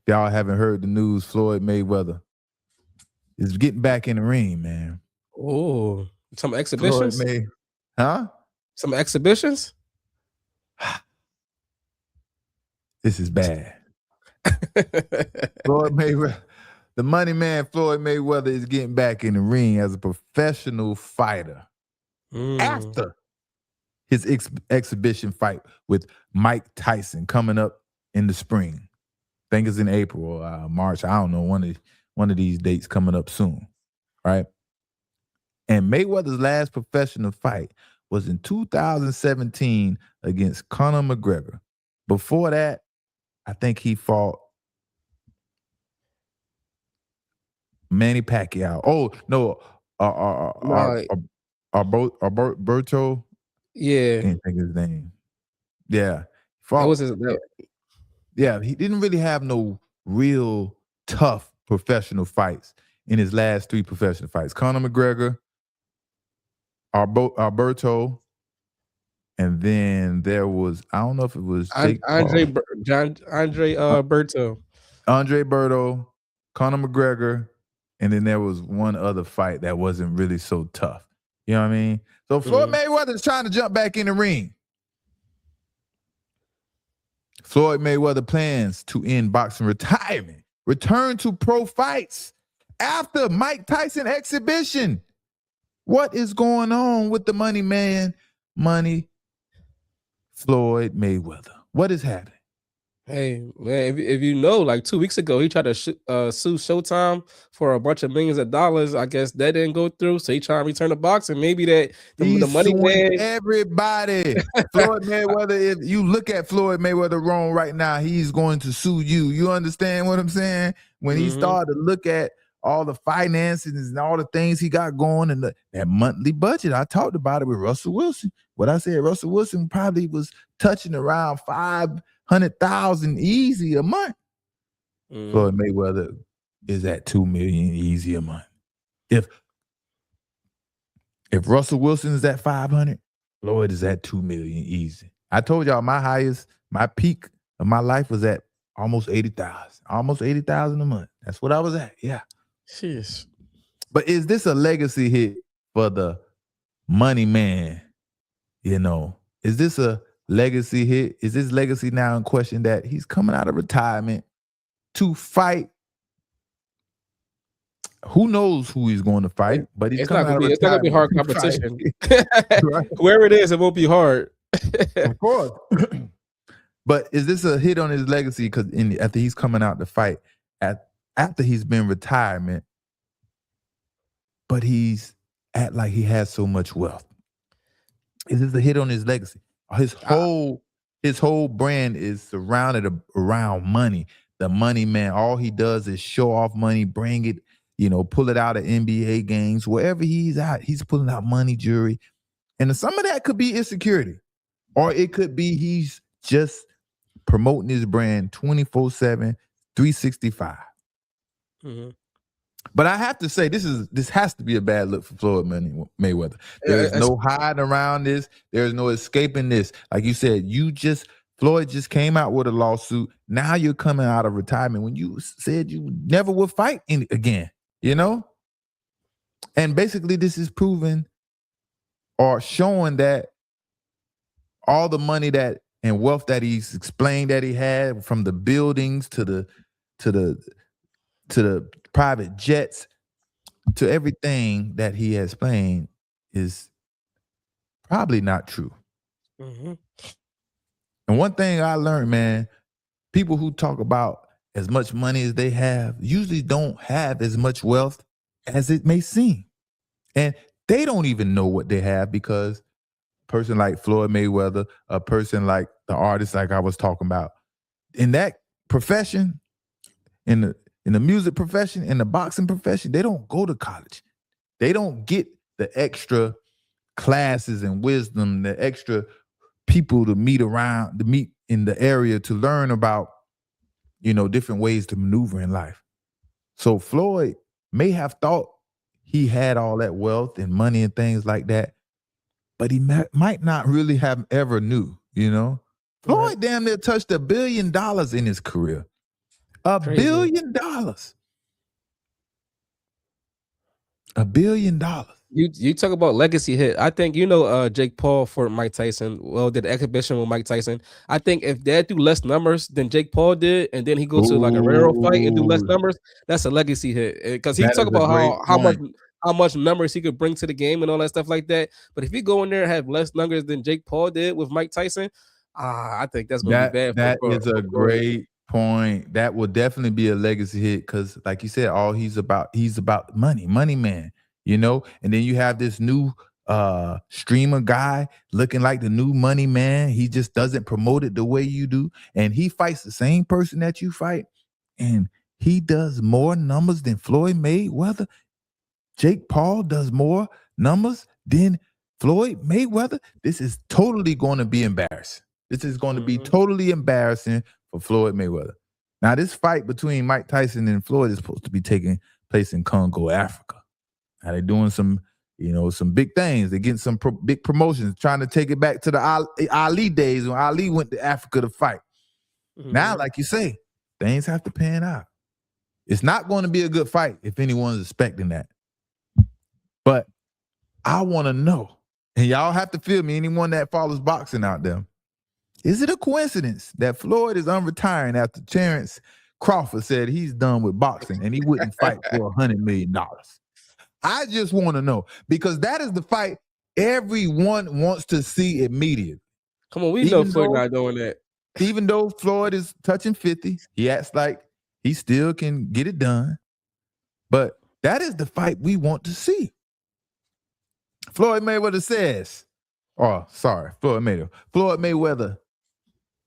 Y'all haven't heard the news. Floyd Mayweather is getting back in the ring, man. Oh, some Floyd exhibitions? May, huh? Some exhibitions? This is bad. Floyd Mayweather, the money man Floyd Mayweather is getting back in the ring as a professional fighter Mm. after his exhibition fight with Mike Tyson coming up in the spring. I think it's in April or March. I don't know, one of these dates coming up soon, right? And Mayweather's last professional fight was in 2017 against Conor McGregor. Before that, I think he fought Manny Pacquiao. Oh no, No, Alberto. yeah. Can't think of his name. Yeah, That fought. was his. Yeah, he didn't really have no real tough professional fights in his last three professional fights. Conor McGregor, Alberto, and then there was, I don't know if it was Jake Paul, Andre uh, Berto. Andre Berto, Conor McGregor, and then there was one other fight that wasn't really so tough. You know what I mean? So Floyd Mayweather is trying to jump back in the ring. Floyd Mayweather plans to end boxing retirement, return to pro fights after Mike Tyson exhibition. What is going on with the money man, Floyd Mayweather? What is happening? Hey man, if you know, like 2 weeks ago, he tried to sue Showtime for a bunch of millions of dollars. I guess that didn't go through, so he trying to return to boxing. Maybe that the He's money suing man. everybody. Floyd Mayweather, if you look at Floyd Mayweather wrong right now, he's going to sue you. You understand what I'm saying? When he started to look at all the finances and all the things he got going and that monthly budget, I talked about it with Russell Wilson. What I said, Russell Wilson probably was touching around 500,000 easy a month. Floyd Mayweather is at 2 million easy a month. If Russell Wilson is at 500, Floyd is at 2 million easy. I told y'all my peak of my life was at almost 80,000 a month. That's what I was at. Yeah. Jeez. But is this a legacy hit for the money man? You know, is this a legacy hit? Is this legacy now in question that he's coming out of retirement to fight? Who knows who he's going to fight, but he's coming out of retirement. It's not gonna be hard competition. Right. Whoever it is, it won't be hard. Of course. But is this a hit on his legacy? Because after he's coming out to fight, after he's been retirement, but he's at like he has so much wealth. Is this a hit on his legacy? His whole brand is surrounded around money. The money man, all he does is show off money, bring it, pull it out of NBA games. Wherever he's at, he's pulling out money, jewelry. And some of that could be insecurity. Or it could be he's just promoting his brand 24/7, 365. But I have to say, this has to be a bad look for Floyd Mayweather. There is no hiding around this. There is no escaping this. Like you said, Floyd just came out with a lawsuit. Now you're coming out of retirement when you said you never would fight again, And basically this is proving or showing that all the money that and wealth that he's explained that he had, from the buildings to the private jets, to everything that he has explained, is probably not true. And one thing I learned, man, people who talk about as much money as they have usually don't have as much wealth as it may seem. And they don't even know what they have, because a person like Floyd Mayweather, a person like the artist like I was talking about, in that profession, in the music profession, in the boxing profession, they don't go to college. They don't get the extra classes and wisdom, the extra people to meet in the area to learn about, different ways to maneuver in life. So Floyd may have thought he had all that wealth and money and things like that, but he might not really have ever knew, Floyd damn near touched $1 billion in his career. $1 Crazy. billion. $1 billion. You talk about legacy hit. I think Jake Paul for Mike Tyson. Well, did the exhibition with Mike Tyson. I think if that do less numbers than Jake Paul did, and then he go to like a rare fight and do less Oh, numbers, that's a legacy hit. Because he that talk is a about great how point. much numbers he could bring to the game and all that stuff like that. But if he go in there and have less numbers than Jake Paul did with Mike Tyson, I think that's gonna be bad That is for a Floyd. great point. That will definitely be a legacy hit because, like you said, all he's about money, money man. And then you have this new streamer guy looking like the new money man. He just doesn't promote it the way you do, and he fights the same person that you fight, and he does more numbers than Floyd Mayweather. Jake Paul does more numbers than Floyd Mayweather. This is totally going to be embarrassing. This is going to be Mhm. totally embarrassing for Floyd Mayweather. Now, this fight between Mike Tyson and Floyd is supposed to be taking place in Congo, Africa. Now, they're doing some big things. They're getting some big promotions, trying to take it back to the Ali days when Ali went to Africa to fight. Now, Mhm. like you say, things have to pan out. It's not going to be a good fight if anyone's expecting that. But I want to know, and y'all have to feel me, anyone that follows boxing out there, is it a coincidence that Floyd is unretiring after Terrence Crawford said he's done with boxing and he wouldn't fight for $100 million? I just want to know, because that is the fight everyone wants to see immediately. Come on, we know Even Floyd though, not doing that. even though Floyd is touching 50, he acts like he still can get it done. But that is the fight we want to see. Floyd Mayweather says, Floyd Mayweather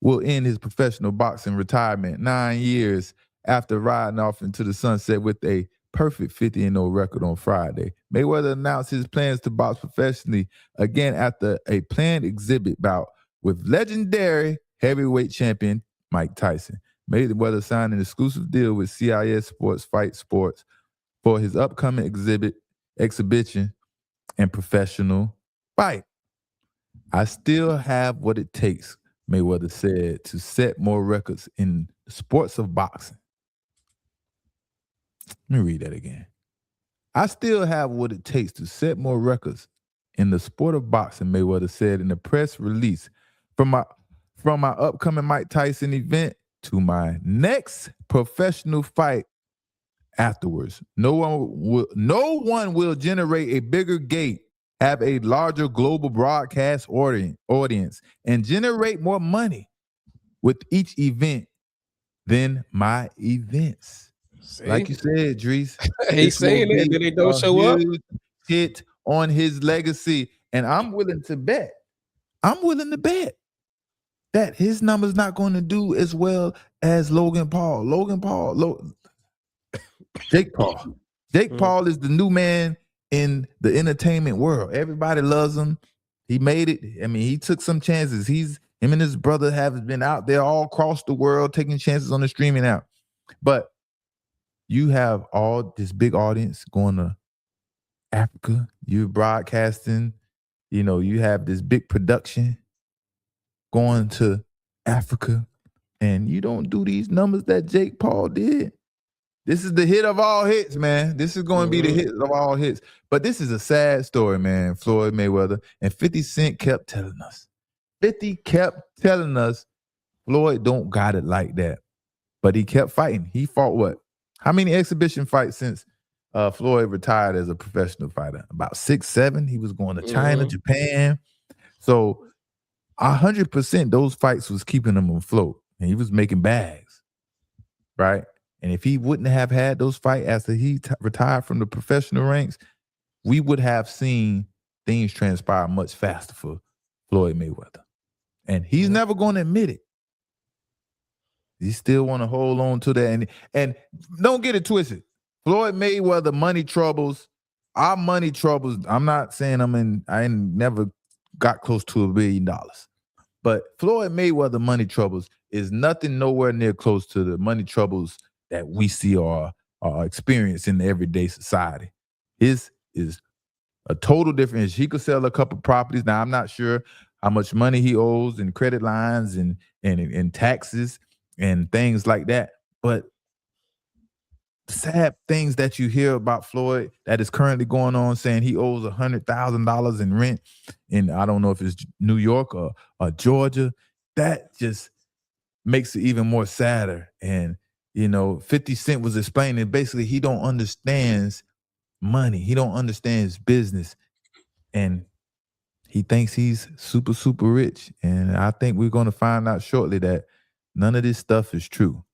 will end his professional boxing retirement 9 years after riding off into the sunset with a perfect 50-0 record on Friday. Mayweather announced his plans to box professionally again after a planned exhibit bout with legendary heavyweight champion Mike Tyson. Mayweather signed an exclusive deal with CIS Sports Fight Sports for his upcoming exhibition and professional fight. I still have what it takes, Mayweather said, to set more records in the sports of boxing. Let me read that again. I still have what it takes to set more records in the sport of boxing, Mayweather said in a press release. From my upcoming Mike Tyson event to my next professional fight afterwards. No one will generate a bigger gate, have a larger global broadcast audience, and generate more money with each event than my events. Like See, you said, Drees, he's this will saying it, and be then they don't a show up. huge hit on his legacy. And I'm willing to bet that his number's not going to do as well as Logan Paul. Jake Paul. Jake Mhm. Paul is the new man in the entertainment world. Everybody loves him. He made it. I mean, he took some chances. Him and his brother have been out there all across the world taking chances on the streaming app. But you have all this big audience going to Africa. You're broadcasting. You have this big production going to Africa, and you don't do these numbers that Jake Paul did. This is the hit of all hits, man. This is going to be the Mhm. hit of all hits. But this is a sad story, man. Floyd Mayweather and 50 Cent kept telling us. 50 kept telling us Floyd don't got it like that. But he kept fighting. He fought what? How many exhibition fights since Floyd retired as a professional fighter? About 6, 7. He was going to China, Mhm. Japan. So 100% those fights was keeping him afloat. And he was making bags, right? And if he wouldn't have had those fights after he retired from the professional ranks, we would have seen things transpire much faster for Floyd Mayweather. And he's Mhm. never going to admit it. He still want to hold on to that. And don't get it twisted. Floyd Mayweather money troubles, our money troubles. I'm not saying I ain't never got close to $1 billion. But Floyd Mayweather money troubles is nothing nowhere near close to the money troubles that we see or experience in the everyday society. His is a total difference. He could sell a couple properties. Now, I'm not sure how much money he owes in credit lines and taxes and things like that. But sad things that you hear about Floyd that is currently going on, saying he owes $100,000 in rent in, I don't know if it's New York or Georgia. That just makes it even more sadder. And 50 Cent was explaining basically he don't understands money. He don't understands business. And he thinks he's super, super rich. And I think we're going to find out shortly that none of this stuff is true.